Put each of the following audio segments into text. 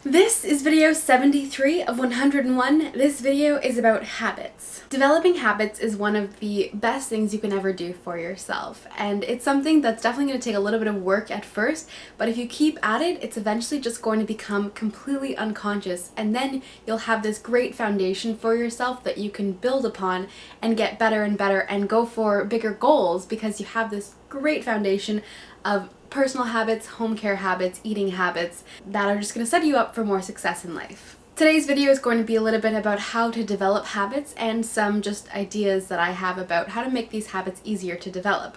This is video 73 of 101. This video is about habits. Developing habits is one of the best things you can ever do for yourself, and it's something that's definitely going to take a little bit of work at first, but if you keep at it, it's eventually just going to become completely unconscious, and then you'll have this great foundation for yourself that you can build upon and get better and better and go for bigger goals because you have this great foundation of personal habits, home care habits, eating habits that are just going to set you up for more success in life. Today's video is going to be a little bit about how to develop habits and some just ideas that I have about how to make these habits easier to develop.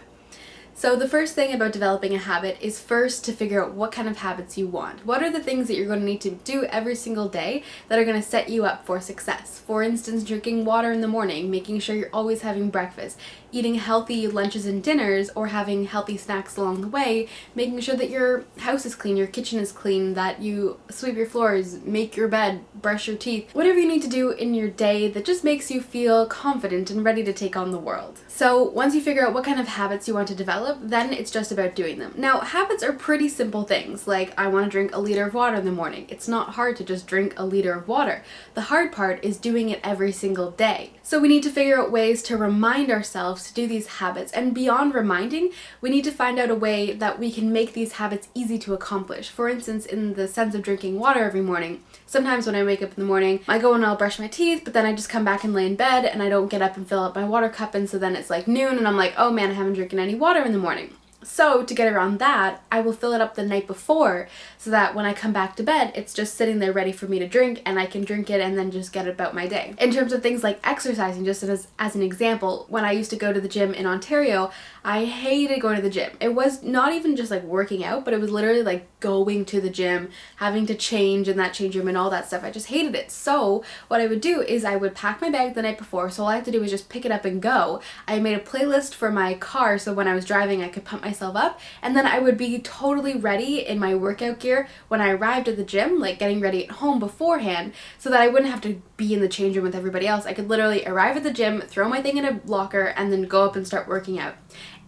So the first thing about developing a habit is first to figure out what kind of habits you want. What are the things that you're going to need to do every single day that are going to set you up for success? For instance, drinking water in the morning, making sure you're always having breakfast, eating healthy lunches and dinners, or having healthy snacks along the way, making sure that your house is clean, your kitchen is clean, that you sweep your floors, make your bed, brush your teeth, whatever you need to do in your day that just makes you feel confident and ready to take on the world. So once you figure out what kind of habits you want to develop, then it's just about doing them. Now, habits are pretty simple things, like I want to drink a liter of water in the morning. It's not hard to just drink a liter of water. The hard part is doing it every single day. So we need to figure out ways to remind ourselves to do these habits, and beyond reminding, we need to find out a way that we can make these habits easy to accomplish. For instance, in the sense of drinking water every morning, sometimes when I wake up in the morning, I go and I'll brush my teeth, but then I just come back and lay in bed and I don't get up and fill up my water cup, and so then it's like noon and I'm like, oh man, I haven't drinking any water in the morning. So to get around that, I will fill it up the night before so that when I come back to bed, it's just sitting there ready for me to drink and I can drink it and then just get about my day. In terms of things like exercising, just as an example, when I used to go to the gym in Ontario, I hated going to the gym. It was not even just like working out, but it was literally like going to the gym, having to change in that change room and all that stuff. I just hated it. So what I would do is I would pack my bag the night before, so all I had to do was just pick it up and go. I made a playlist for my car so when I was driving I could pump myself up, and then I would be totally ready in my workout gear when I arrived at the gym, like getting ready at home beforehand, so that I wouldn't have to be in the change room with everybody else. I could literally arrive at the gym, throw my thing in a locker, and then go up and start working out.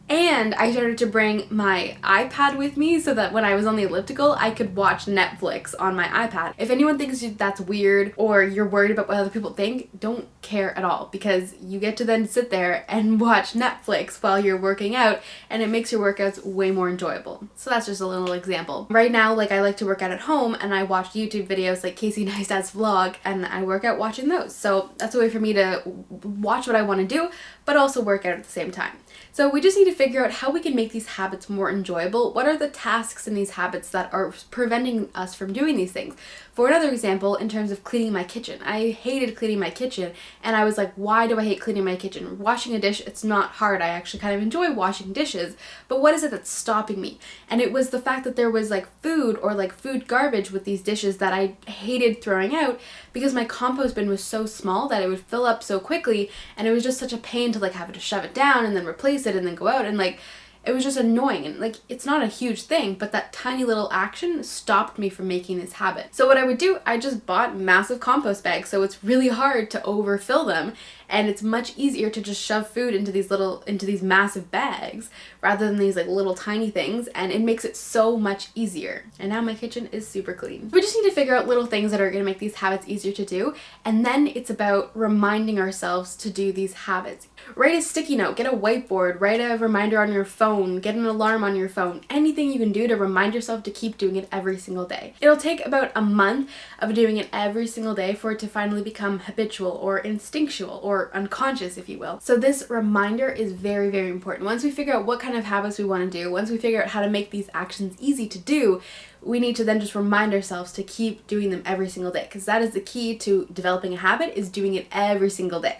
And I started to bring my iPad with me so that when I was on the elliptical, I could watch Netflix on my iPad. If anyone thinks that's weird or you're worried about what other people think, don't care at all, because you get to then sit there and watch Netflix while you're working out, and it makes your workouts way more enjoyable. So that's just a little example. Right now, like, I like to work out at home, and I watch YouTube videos like Casey Neistat's vlog, and I work out watching those. So that's a way for me to watch what I want to do, but also work out at the same time. So we just need to figure out how we can make these habits more enjoyable. What are the tasks in these habits that are preventing us from doing these things? For another example, in terms of cleaning my kitchen, I hated cleaning my kitchen, and I was like, why do I hate cleaning my kitchen? Washing a dish, it's not hard. I actually kind of enjoy washing dishes, but what is it that's stopping me? And it was the fact that there was like food or like food garbage with these dishes that I hated throwing out because my compost bin was so small that it would fill up so quickly, and it was just such a pain to like have to shove it down and then replace it and then go out, and like it was just annoying. And like, it's not a huge thing, but that tiny little action stopped me from making this habit. So what I would do, I just bought massive compost bags, so it's really hard to overfill them, and it's much easier to just shove food into these massive bags rather than these like little tiny things, and it makes it so much easier. And now my kitchen is super clean. We just need to figure out little things that are going to make these habits easier to do, and then it's about reminding ourselves to do these habits. Write a sticky note, get a whiteboard, write a reminder on your phone, get an alarm on your phone, anything you can do to remind yourself to keep doing it every single day. It'll take about a month of doing it every single day for it to finally become habitual or instinctual or unconscious, if you will. So this reminder is very, very important. Once we figure out what kind of habits we want to do, once we figure out how to make these actions easy to do, we need to then just remind ourselves to keep doing them every single day, because that is the key to developing a habit, is doing it every single day.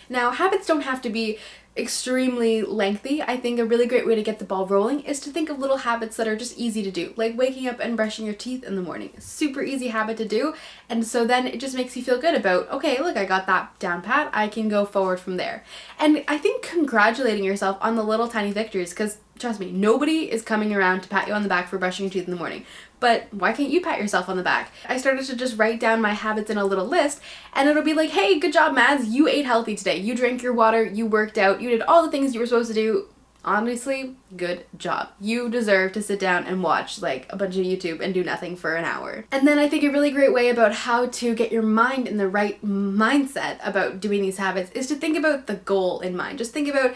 Now, habits don't have to be extremely lengthy. I think a really great way to get the ball rolling is to think of little habits that are just easy to do, like waking up and brushing your teeth in the morning. Super easy habit to do, and so then it just makes you feel good about, okay, look, I got that down pat, I can go forward from there. And I think congratulating yourself on the little tiny victories, because trust me, nobody is coming around to pat you on the back for brushing your teeth in the morning. But why can't you pat yourself on the back? I started to just write down my habits in a little list, and it'll be like, hey, good job, Mads, you ate healthy today. You drank your water, you worked out, you did all the things you were supposed to do. Honestly, good job. You deserve to sit down and watch like a bunch of YouTube and do nothing for an hour. And then I think a really great way about how to get your mind in the right mindset about doing these habits is to think about the goal in mind. Just think about,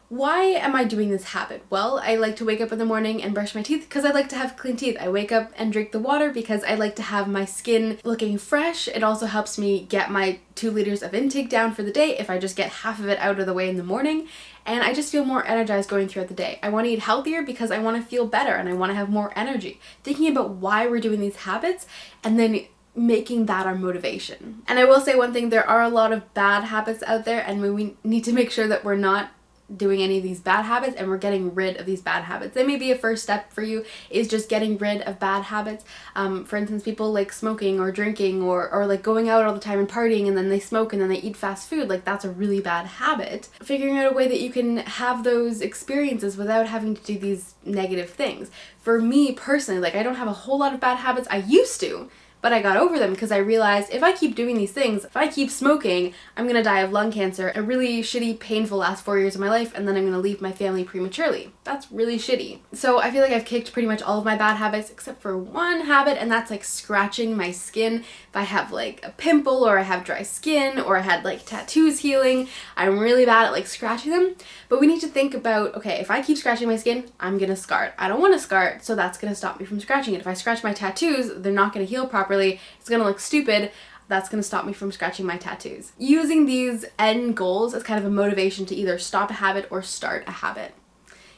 why am I doing this habit? Well, I like to wake up in the morning and brush my teeth because I like to have clean teeth. I wake up and drink the water because I like to have my skin looking fresh. It also helps me get my 2 liters of intake down for the day if I just get half of it out of the way in the morning. And I just feel more energized going throughout the day. I want to eat healthier because I want to feel better and I want to have more energy. Thinking about why we're doing these habits and then making that our motivation. And I will say one thing, there are a lot of bad habits out there, and we need to make sure that we're not doing any of these bad habits and we're getting rid of these bad habits. That may be a first step for you, is just getting rid of bad habits. For instance, people like smoking or drinking or like going out all the time and partying, and then they smoke and then they eat fast food. Like, that's a really bad habit. Figuring out a way that you can have those experiences without having to do these negative things. For me personally, like, I don't have a whole lot of bad habits. I used to, but I got over them because I realized if I keep doing these things, if I keep smoking, I'm gonna die of lung cancer, a really shitty, painful last 4 years of my life, and then I'm gonna leave my family prematurely. That's really shitty. So I feel like I've kicked pretty much all of my bad habits except for one habit, and that's like scratching my skin. If I have like a pimple or I have dry skin or I had like tattoos healing, I'm really bad at like scratching them. But we need to think about, okay, if I keep scratching my skin, I'm gonna scar it. I don't want to scar it, so that's gonna stop me from scratching it. If I scratch my tattoos, they're not gonna heal properly. It's gonna look stupid. That's gonna stop me from scratching my tattoos. Using these end goals as kind of a motivation to either stop a habit or start a habit.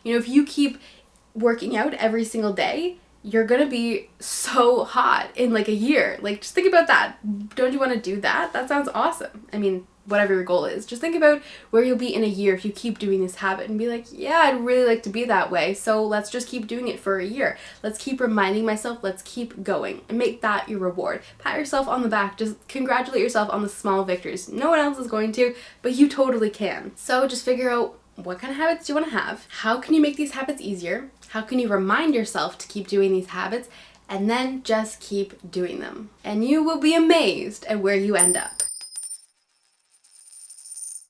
You know, if you keep working out every single day, you're gonna be so hot in like a year. Like, just think about that. Don't you want to do that? That sounds awesome. I mean, whatever your goal is, just think about where you'll be in a year if you keep doing this habit and be like, yeah, I'd really like to be that way, so let's just keep doing it for a year. Let's keep reminding myself, let's keep going, and make that your reward. Pat yourself on the back, just congratulate yourself on the small victories. No one else is going to, but you totally can. So just figure out, what kind of habits do you want to have? How can you make these habits easier? How can you remind yourself to keep doing these habits? And then just keep doing them. And you will be amazed at where you end up.